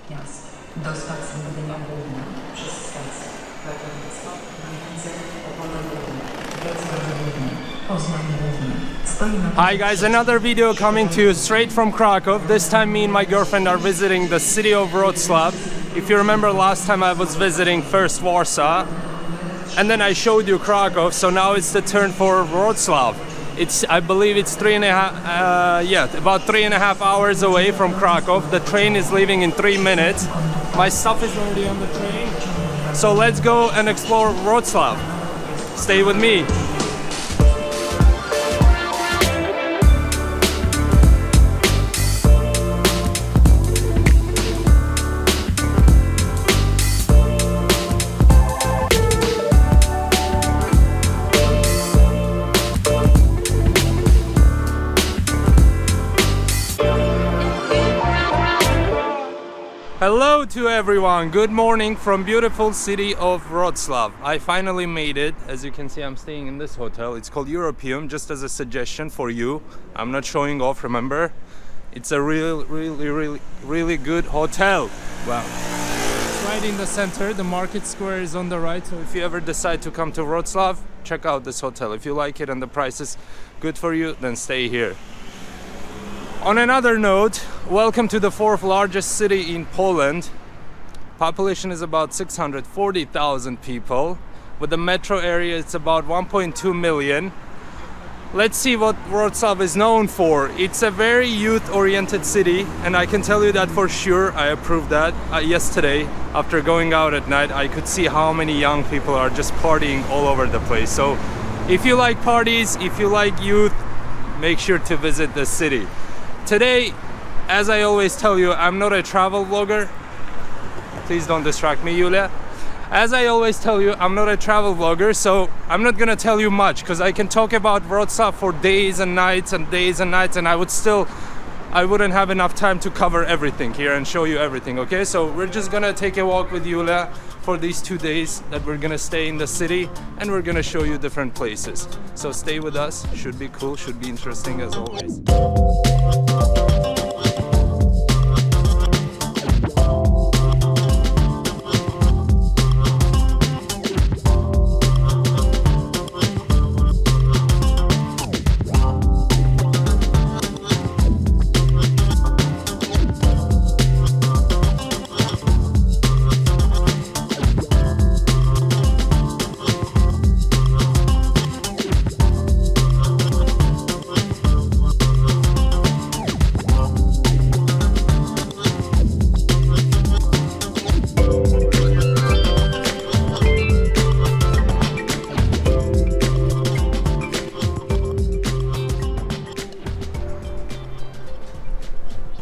miast. Do stacji Gdynia Główna przez stację Wrocław, Gliwice, Opola Główna, Wrocław Główny, Poznań Główny. Hi guys, another video coming to you straight from Krakow. This time me and my girlfriend are visiting the city of Wrocław. If you remember last time I was visiting first Warsaw and then I showed you Krakow, so now it's the turn for Wrocław. I believe it's about 3.5 hours away from Krakow. The train is leaving in 3 minutes. My stuff is already on the train. So let's go and explore Wrocław. Stay with me. Hello to everyone, good morning from beautiful city of Wrocław. I finally made it. As you can see, I'm staying in this hotel. It's called Europeum, just as a suggestion for you. I'm not showing off, remember? It's a really good hotel. Wow. It's right in the center. The market square is on the right, so if you ever decide to come to Wrocław, check out this hotel. If you like it and the price is good for you, then stay here. On another note, welcome to the 4th largest city in Poland. Population is about 640,000 people. With the metro area, it's about 1.2 million. Let's see what Wrocław is known for. It's a very youth-oriented city, and I can tell you that for sure. I approve that. Yesterday, after going out at night, I could see how many young people are just partying all over the place. So, if you like parties, if you like youth, make sure to visit the city. Today, as I always tell you, I'm not a travel vlogger. Please don't distract me, Julia. As I always tell you, I'm not a travel vlogger, so I'm not gonna tell you much because I can talk about Wrocław for days and nights and days and nights, and I wouldn't have enough time to cover everything here and show you everything, okay? So we're just gonna take a walk with Julia for these 2 days that we're gonna stay in the city, and we're gonna show you different places. So stay with us, should be cool, should be interesting as always.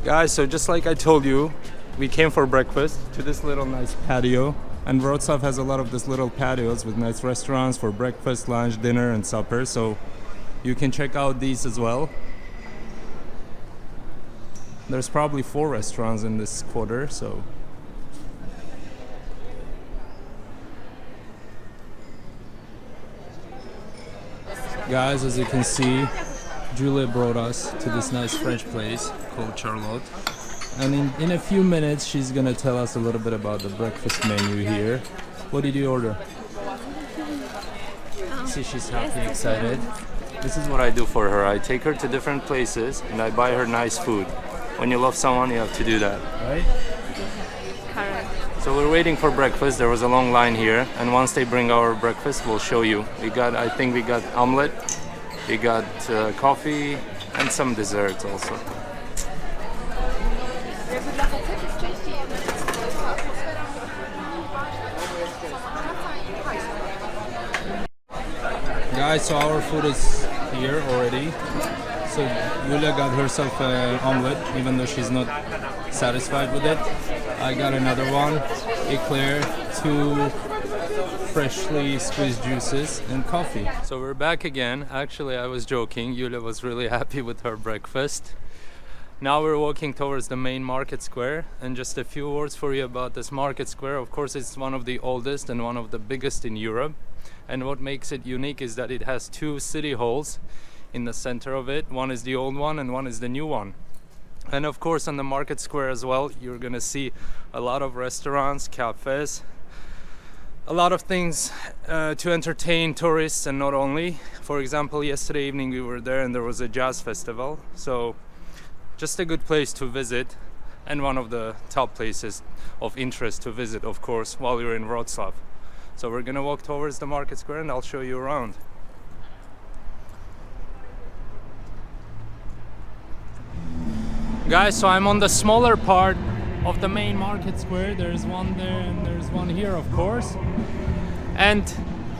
Guys, so just like I told you, we came for breakfast to this little nice patio, and Wrocław has a lot of these little patios with nice restaurants for breakfast, lunch, dinner and supper, so you can check out these as well. There's probably 4 restaurants in this quarter, so guys, as you can see, Julia brought us to this nice French place called Charlotte, and in a few minutes she's gonna tell us a little bit about the breakfast menu here. What did you order? See, she's happy, excited. This is what I do for her. I take her to different places and I buy her nice food. When you love someone, you have to do that, right? Correct. So we're waiting for breakfast. There was a long line here, and once they bring our breakfast, we'll show you. I think we got omelette. We got coffee and some desserts also. Guys, so our food is here already. So Julia got herself an omelette, even though she's not satisfied with it. I got another one, eclair, 2 freshly squeezed juices and coffee. So we're back again. Actually, I was joking. Julia was really happy with her breakfast. Now we're walking towards the main market square, and just a few words for you about this market square. Of course, it's one of the oldest and one of the biggest in Europe, and what makes it unique is that it has 2 city halls in the center of it. One is the old one and one is the new one. And of course on the market square as well, you're gonna see a lot of restaurants, cafes, a lot of things to entertain tourists, and not only. For example, yesterday evening we were there and there was a jazz festival, so just a good place to visit, and one of the top places of interest to visit, of course, while you're in Wrocław. So we're gonna walk towards the market square and I'll show you around. Guys, so I'm on the smaller part of the main market square. There's one there and there's one here, of course. And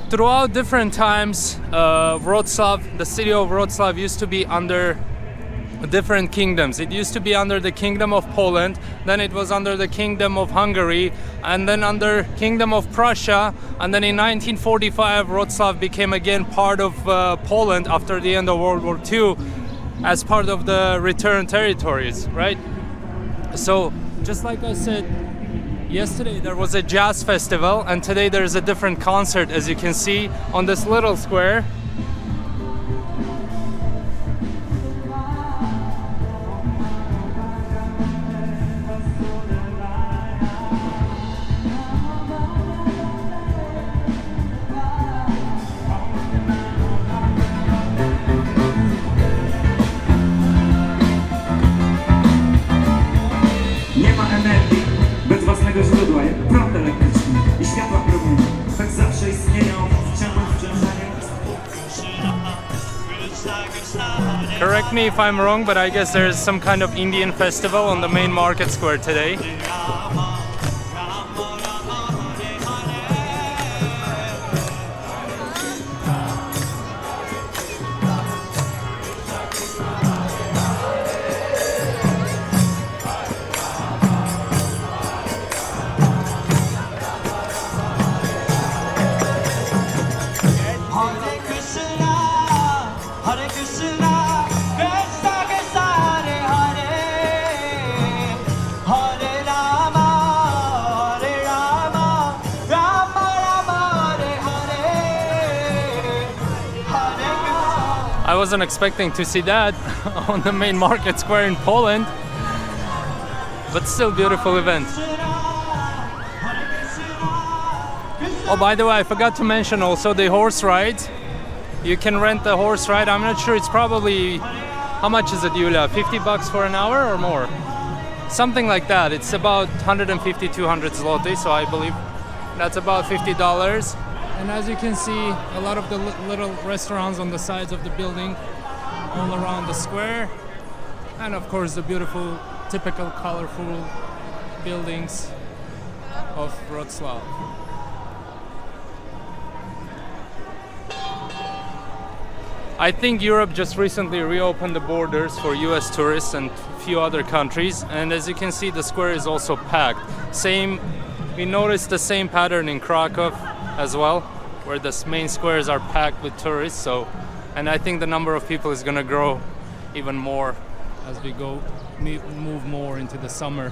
throughout different times, Wrocław, the city of Wrocław, used to be under different kingdoms. It used to be under the Kingdom of Poland, then it was under the Kingdom of Hungary, and then under Kingdom of Prussia, and then in 1945 Wrocław became again part of Poland after the end of World War II as part of the returned territories, right? So just like I said, yesterday there was a jazz festival and today there's a different concert, as you can see on this little square. Nie ma energii bez własnego źródła, jak prąd elektryczny i światła promienie. Tak zawsze istnieją w ciągłym wciążeniu. Correct me if I'm wrong, but I guess there's some kind of Indian festival on the main market square today. I wasn't expecting to see that on the main market square in Poland, but still beautiful event. Oh, by the way, I forgot to mention also the horse ride. You can rent the horse ride. I'm not sure, it's probably, how much is it, Julia? 50 bucks for an hour or more? Something like that. It's about 150, 200 zloty, so I believe that's about $50. And as you can see, a lot of the little restaurants on the sides of the building, all around the square. And of course the beautiful, typical, colorful buildings of Wrocław. I think Europe just recently reopened the borders for US tourists and a few other countries. And as you can see, the square is also packed. We noticed the same pattern in Krakow as well, where the main squares are packed with tourists. And I think the number of people is gonna grow even more as we move more into the summer.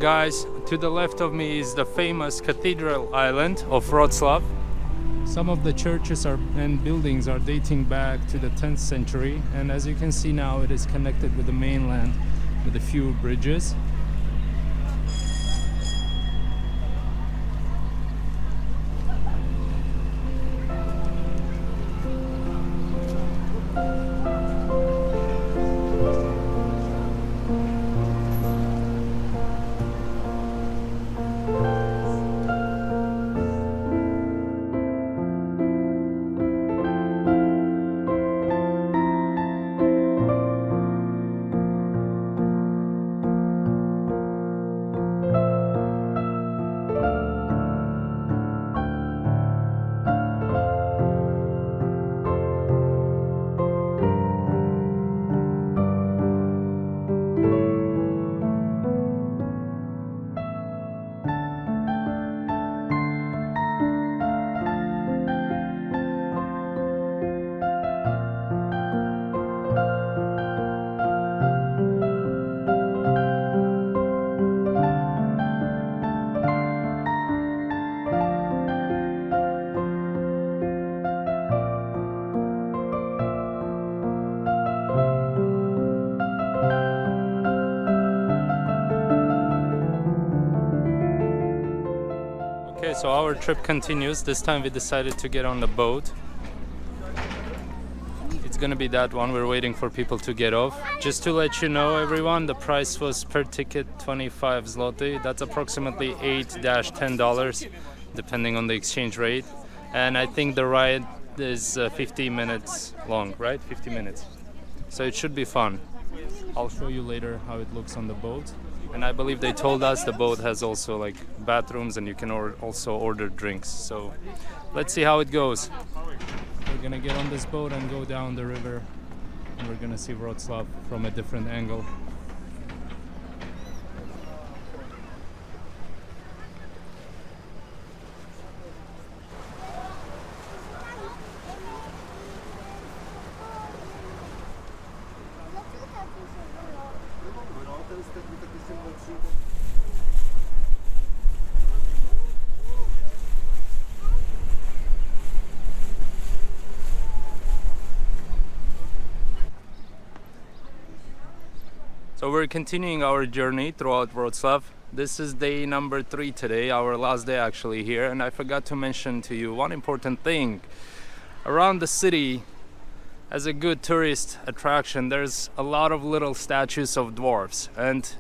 Guys, to the left of me is the famous cathedral island of Wroцław. Some of the churches and buildings are dating back to the 10th century, and as you can see now, it is connected with the mainland with a few bridges. Okay, so our trip continues. This time we decided to get on the boat. It's gonna be that one. We're waiting for people to get off. Just to let you know, everyone, the price was per ticket 25 zloty. That's approximately $8-10, depending on the exchange rate. And I think the ride is 50 minutes long, right? 50 minutes. So it should be fun. I'll show you later how it looks on the boat. And I believe they told us the boat has also like bathrooms and you can also order drinks. So let's see how it goes. We're gonna get on this boat and go down the river, and we're gonna see Wrocław from a different angle. So we're continuing our journey throughout Wrocław. This is day number 3 today, our last day actually here, and I forgot to mention to you one important thing. Around the city, as a good tourist attraction, there's a lot of little statues of dwarfs, and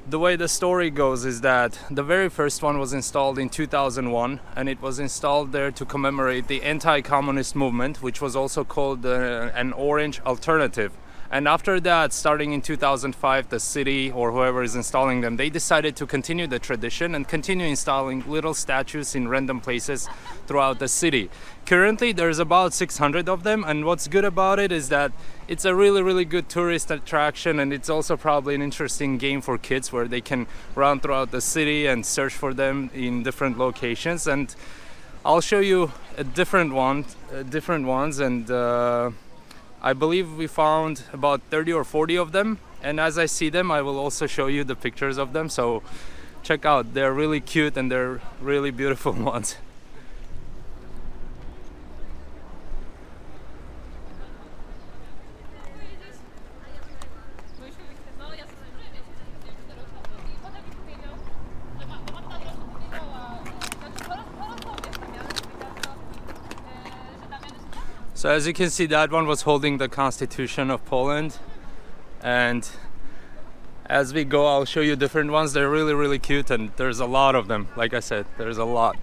the way the story goes is that the very first one was installed in 2001, and it was installed there to commemorate the anti-communist movement, which was also called an Orange Alternative. And after that, starting in 2005, the city or whoever is installing them, they decided to continue the tradition and continue installing little statues in random places throughout the city. Currently, there's about 600 of them, and what's good about it is that it's a really good tourist attraction, and it's also probably an interesting game for kids where they can run throughout the city and search for them in different locations. And I'll show you a different ones, and I believe we found about 30 or 40 of them, and as I see them I will also show you the pictures of them, so check out. They're really cute and they're really beautiful ones. So as you can see, that one was holding the Constitution of Poland, and as we go I'll show you different ones. They're really cute, and there's a lot of them. Like I said, there's a lot.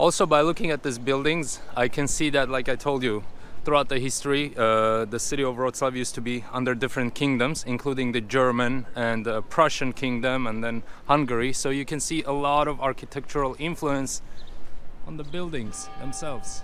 Also, by looking at these buildings, I can see that, like I told you, throughout the history, the city of Wrocław used to be under different kingdoms, including the German and Prussian kingdom, and then Hungary. So you can see a lot of architectural influence on the buildings themselves.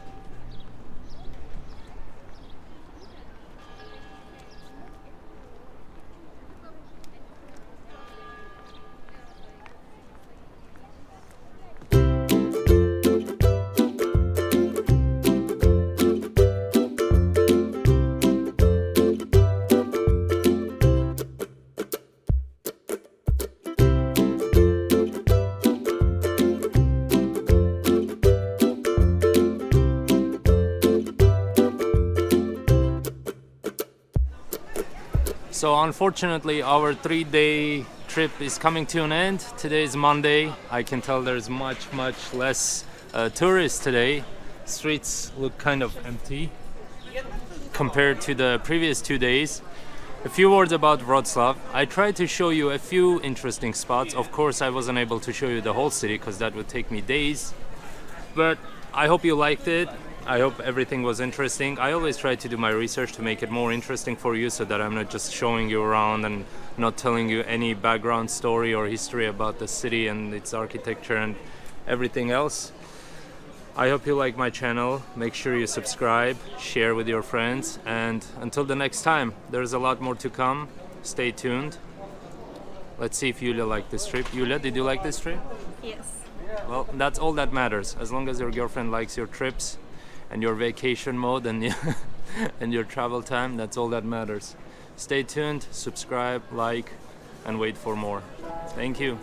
So unfortunately our 3-day trip is coming to an end. Today is Monday. I can tell there's much less tourists today. Streets look kind of empty compared to the previous 2 days. A few words about Wrocław. I tried to show you a few interesting spots. Of course I wasn't able to show you the whole city because that would take me days. But I hope you liked it. I hope everything was interesting. I always try to do my research to make it more interesting for you so that I'm not just showing you around and not telling you any background story or history about the city and its architecture and everything else. I hope you like my channel. Make sure you subscribe, share with your friends, and until the next time, there's a lot more to come. Stay tuned. Let's see if Yulia liked this trip. Yulia, did you like this trip? Yes. Well, that's all that matters. As long as your girlfriend likes your trips and your vacation mode and and your travel time, that's all that matters. Stay tuned, subscribe, like, and wait for more. Thank you.